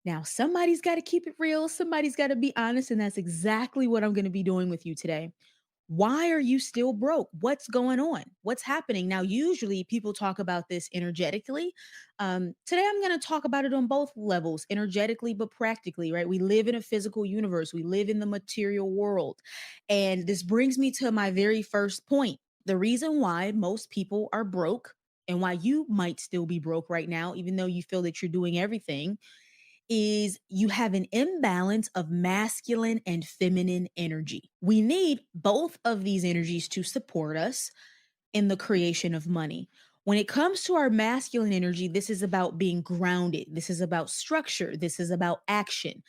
Now, somebody's got to keep it real, somebody's got to be honest, and that's exactly what I'm going to be doing with you today. Why are you still broke? What's going on? What's happening? Now, usually people talk about this energetically. Today, I'm going to talk about it on both levels, energetically, but practically, right? We live in a physical universe, we live in the material world. And this brings me to my very first point. The reason why most people are broke and why you might still be broke right now, even though you feel that you're doing everything, is you have an imbalance of masculine and feminine energy. We need both of these energies to support us in the creation of money. When it comes to our masculine energy, this is about being grounded. This is about structure. This is about action.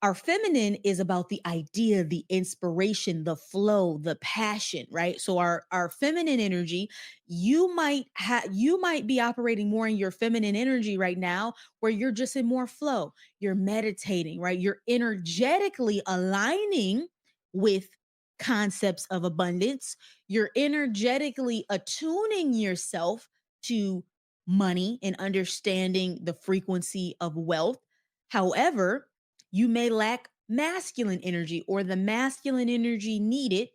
Our feminine is about the idea, the inspiration, the flow, the passion, right? So our feminine energy, you might be operating more in your feminine energy right now where you're just in more flow. You're meditating, right? You're energetically aligning with concepts of abundance. You're energetically attuning yourself to money and understanding the frequency of wealth. However, you may lack masculine energy or the masculine energy needed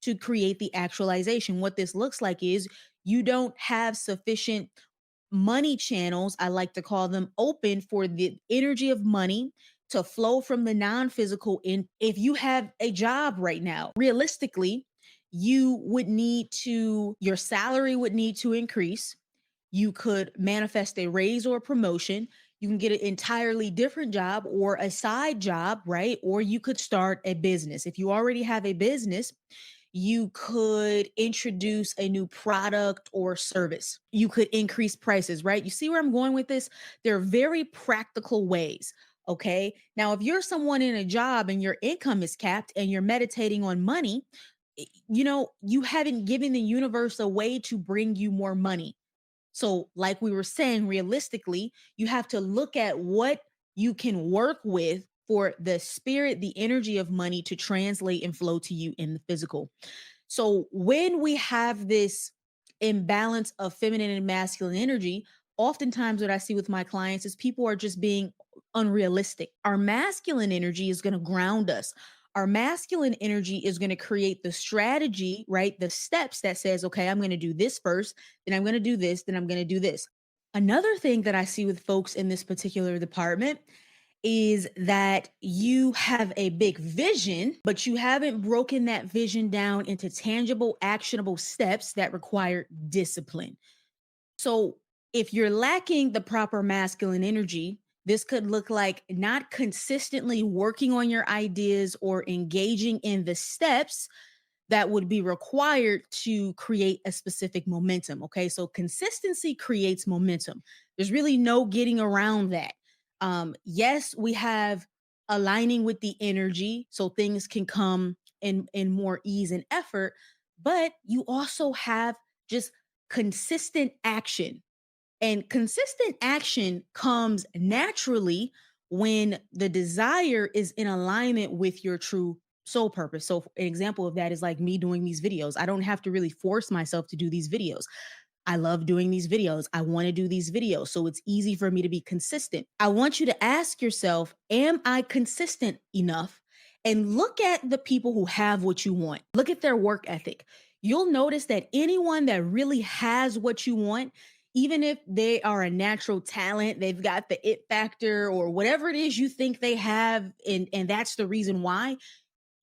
to create the actualization. What this looks like is you don't have sufficient money channels, I like to call them, open for the energy of money to flow from the non-physical. In if you have a job right now, realistically, you would need to your salary would need to increase. You could manifest a raise or a promotion. You can get an entirely different job or a side job, right? Or you could start a business. If you already have a business, you could introduce a new product or service. You could increase prices, right? You see where I'm going with this? There are very practical ways. Okay. Now, if you're someone in a job and your income is capped and you're meditating on money, you haven't given the universe a way to bring you more money. So, like we were saying, realistically, you have to look at what you can work with for the spirit, the energy of money to translate and flow to you in the physical. So, when we have this imbalance of feminine and masculine energy, oftentimes what I see with my clients is people are just being unrealistic. Our masculine energy is going to ground us. Our masculine energy is going to create the strategy, right? The steps that says, okay, I'm going to do this first, then I'm going to do this, then I'm going to do this. Another thing that I see with folks in this particular department is that you have a big vision, but you haven't broken that vision down into tangible, actionable steps that require discipline. So, if you're lacking the proper masculine energy, this could look like not consistently working on your ideas or engaging in the steps that would be required to create a specific momentum. Okay. So consistency creates momentum. There's really no getting around that. Yes, we have aligning with the energy so things can come in more ease and effort, but you also have just consistent action. And consistent action comes naturally when the desire is in alignment with your true soul purpose. So, an example of that is like me doing these videos. I don't have to really force myself to do these videos. I love doing these videos. I want to do these videos. So, it's easy for me to be consistent. I want you to ask yourself, am I consistent enough? And look at the people who have what you want. Look at their work ethic. You'll notice that anyone that really has what you want, even if they are a natural talent, they've got the it factor or whatever it is you think they have, and that's the reason why.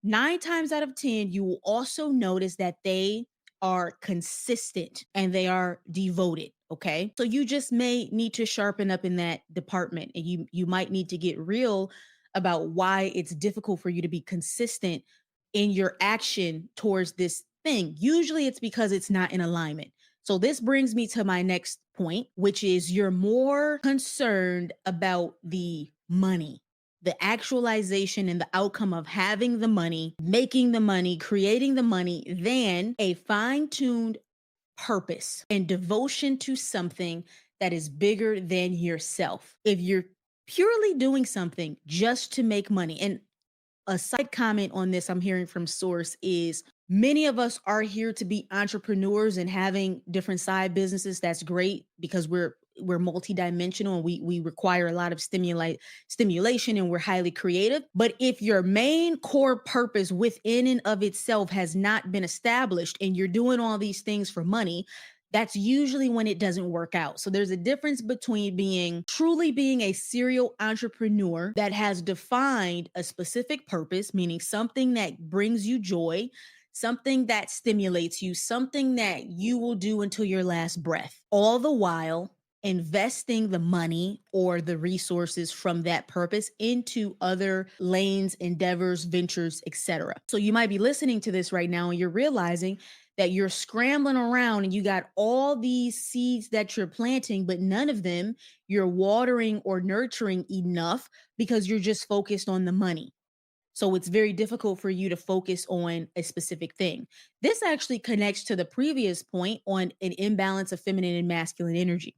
9 times out of 10, you will also notice that they are consistent and they are devoted. Okay. So you just may need to sharpen up in that department, and you might need to get real about why it's difficult for you to be consistent in your action towards this thing. Usually it's because it's not in alignment. So this brings me to my next point, which is you're more concerned about the money, the actualization and the outcome of having the money, making the money, creating the money, than a fine tuned purpose and devotion to something that is bigger than yourself. If you're purely doing something just to make money, and a side comment on this I'm hearing from source is many of us are here to be entrepreneurs and having different side businesses. That's great because we're we're multidimensional and we require a lot of stimulation and we're highly creative. But if your main core purpose within and of itself has not been established and you're doing all these things for money, that's usually when it doesn't work out. So there's a difference between truly being a serial entrepreneur that has defined a specific purpose, meaning something that brings you joy, something that stimulates you, something that you will do until your last breath, all the while investing the money or the resources from that purpose into other lanes, endeavors, ventures, etc. So you might be listening to this right now and you're realizing that you're scrambling around and you got all these seeds that you're planting, but none of them you're watering or nurturing enough because you're just focused on the money. So it's very difficult for you to focus on a specific thing. This actually connects to the previous point on an imbalance of feminine and masculine energy.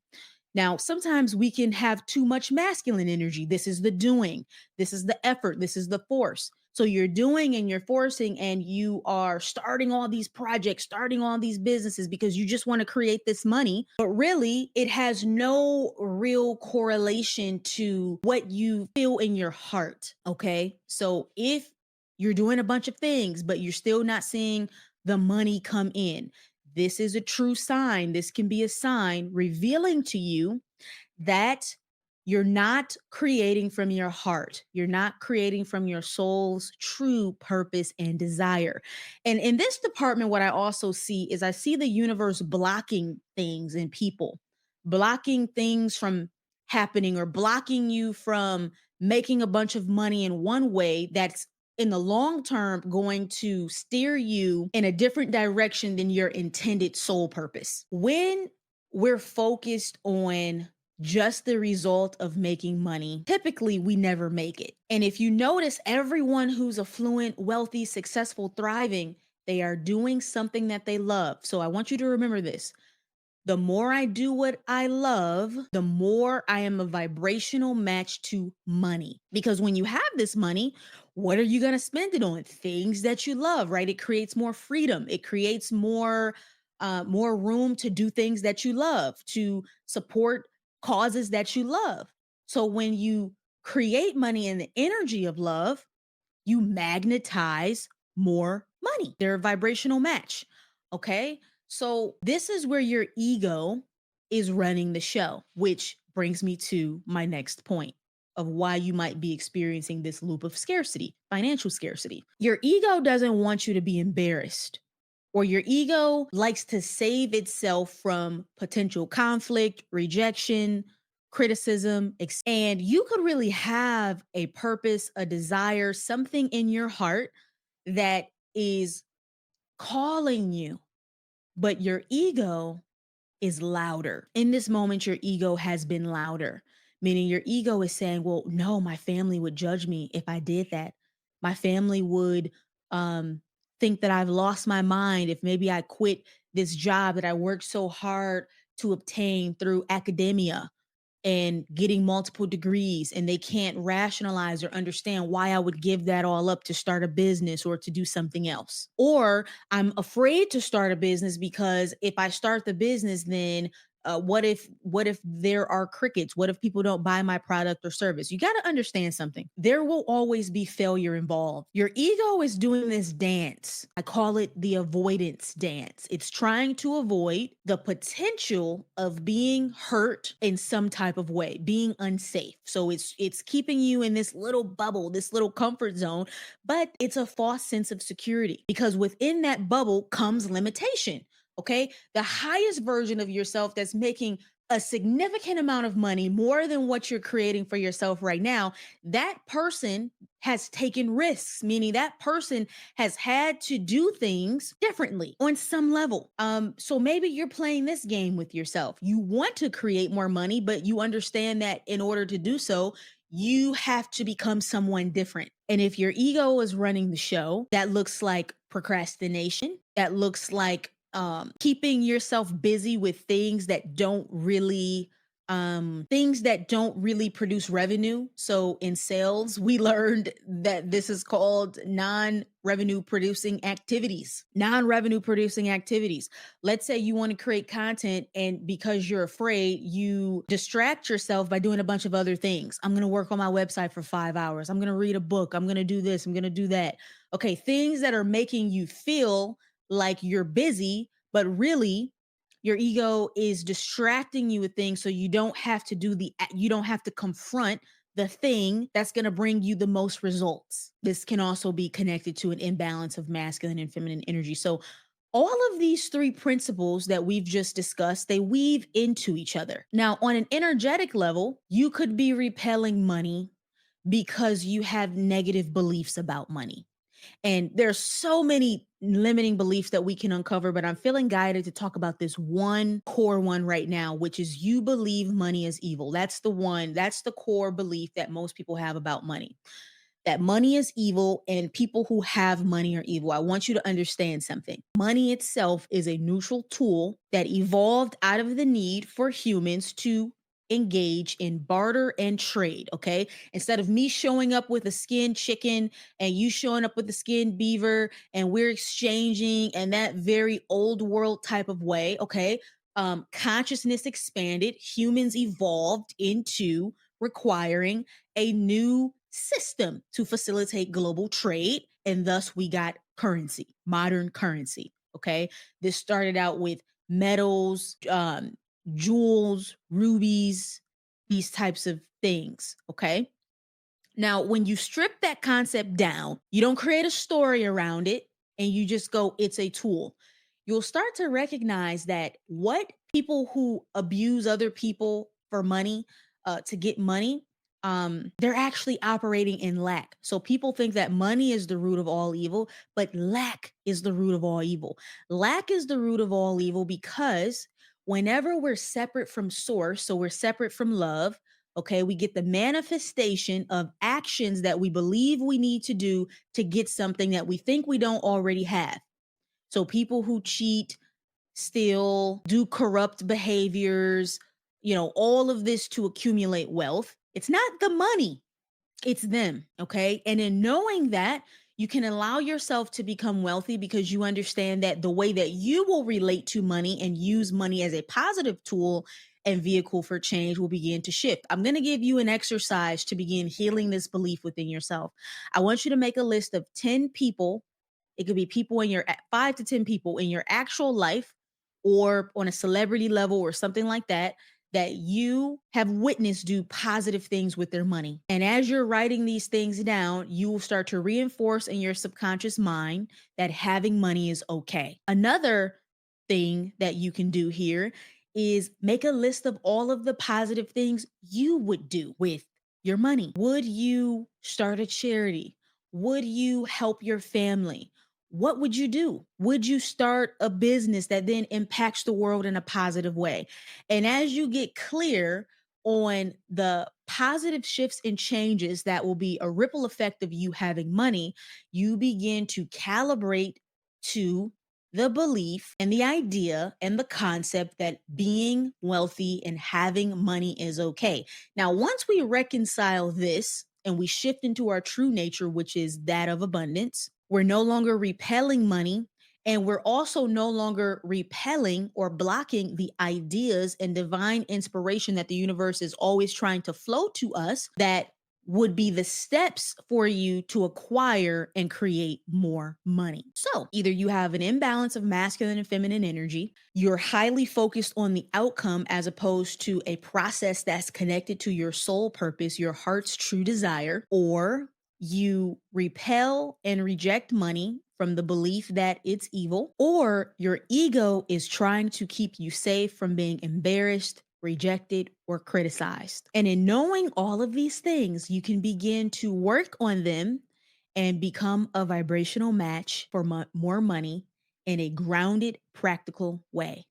Now, sometimes we can have too much masculine energy. This is the doing, this is the effort, this is the force. So you're doing and you're forcing, and you are starting all these projects, starting all these businesses because you just want to create this money. But really, it has no real correlation to what you feel in your heart. Okay. So if you're doing a bunch of things, but you're still not seeing the money come in, this is a true sign. This can be a sign revealing to you that you're not creating from your heart. You're not creating from your soul's true purpose and desire. And in this department, what I also see is I see the universe blocking things in people, blocking things from happening or blocking you from making a bunch of money in one way that's in the long term going to steer you in a different direction than your intended soul purpose. When we're focused on just the result of making money, typically we never make it. And if you notice, everyone who's affluent, wealthy, successful, thriving, they are doing something that they love. So I want you to remember this. The more I do what I love, the more I am a vibrational match to money. Because when you have this money, what are you going to spend it on? Things that you love, right? It creates more freedom. It creates more room to do things that you love, to support causes that you love. So when you create money in the energy of love, you magnetize more money. They're a vibrational match. Okay. So this is where your ego is running the show, which brings me to my next point of why you might be experiencing this loop of scarcity, financial scarcity. Your ego doesn't want you to be embarrassed, or your ego likes to save itself from potential conflict, rejection, criticism, and you could really have a purpose, a desire, something in your heart that is calling you, but your ego is louder. In this moment, your ego has been louder, meaning your ego is saying, well, no, my family would judge me if I did that. My family would um, think that I've lost my mind if maybe I quit this job that I worked so hard to obtain through academia and getting multiple degrees, and they can't rationalize or understand why I would give that all up to start a business or to do something else. Or I'm afraid to start a business because if I start the business, then what if there are crickets? What if people don't buy my product or service? You got to understand something. There will always be failure involved. Your ego is doing this dance. I call it the avoidance dance. It's trying to avoid the potential of being hurt in some type of way, being unsafe. So it's keeping you in this little bubble, this little comfort zone, but it's a false sense of security because within that bubble comes limitation. Okay. The highest version of yourself that's making a significant amount of money, more than what you're creating for yourself right now, that person has taken risks, meaning that person has had to do things differently on some level. So maybe you're playing this game with yourself. You want to create more money, but you understand that in order to do so, you have to become someone different. And if your ego is running the show, that looks like procrastination. That looks like keeping yourself busy with things that don't really things that don't really produce revenue. So in sales, we learned that this is called non-revenue producing activities. Non-revenue producing activities. Let's say you want to create content and because you're afraid, you distract yourself by doing a bunch of other things. I'm going to work on my website for 5 hours. I'm going to read a book. I'm going to do this. I'm going to do that. Okay, things that are making you feel like you're busy, but really your ego is distracting you with things so you don't have to confront the thing that's going to bring you the most results. This can also be connected to an imbalance of masculine and feminine energy. So all of these three principles that we've just discussed, they weave into each other. Now, on an energetic level, you could be repelling money because you have negative beliefs about money. And there's so many limiting beliefs that we can uncover, but I'm feeling guided to talk about this one core one right now, which is you believe money is evil. That's the core belief that most people have about money. That money is evil and people who have money are evil. I want you to understand something. Money itself is a neutral tool that evolved out of the need for humans to engage in barter and trade. Okay. Instead of me showing up with a skinned chicken and you showing up with a skinned beaver and we're exchanging in that very old world type of way. Okay. Consciousness expanded, humans evolved into requiring a new system to facilitate global trade. And thus we got currency, modern currency. Okay. This started out with metals, jewels, rubies, these types of things. Okay. Now, when you strip that concept down, you don't create a story around it and you just go, it's a tool. You'll start to recognize that what people who abuse other people for money, to get money, they're actually operating in lack. So people think that money is the root of all evil, but lack is the root of all evil. Lack is the root of all evil because whenever we're separate from source, so we're separate from love, okay, we get the manifestation of actions that we believe we need to do to get something that we think we don't already have. So people who cheat, steal, do corrupt behaviors, all of this to accumulate wealth. It's not the money, it's them. Okay. And in knowing that, you can allow yourself to become wealthy because you understand that the way that you will relate to money and use money as a positive tool and vehicle for change will begin to shift. I'm going to give you an exercise to begin healing this belief within yourself. I want you to make a list of 10 people. It could be people in your 5 to 10 people in your actual life or on a celebrity level or something like that that you have witnessed do positive things with their money. And as you're writing these things down, you will start to reinforce in your subconscious mind that having money is okay. Another thing that you can do here is make a list of all of the positive things you would do with your money. Would you start a charity? Would you help your family? What would you do? Would you start a business that then impacts the world in a positive way? And as you get clear on the positive shifts and changes that will be a ripple effect of you having money, you begin to calibrate to the belief and the idea and the concept that being wealthy and having money is okay. Now, once we reconcile this and we shift into our true nature, which is that of abundance, we're no longer repelling money. And we're also no longer repelling or blocking the ideas and divine inspiration that the universe is always trying to flow to us that would be the steps for you to acquire and create more money. So either you have an imbalance of masculine and feminine energy, you're highly focused on the outcome as opposed to a process that's connected to your soul purpose, your heart's true desire, or you repel and reject money from the belief that it's evil, or your ego is trying to keep you safe from being embarrassed, rejected, or criticized. And in knowing all of these things, you can begin to work on them and become a vibrational match for more money in a grounded, practical way.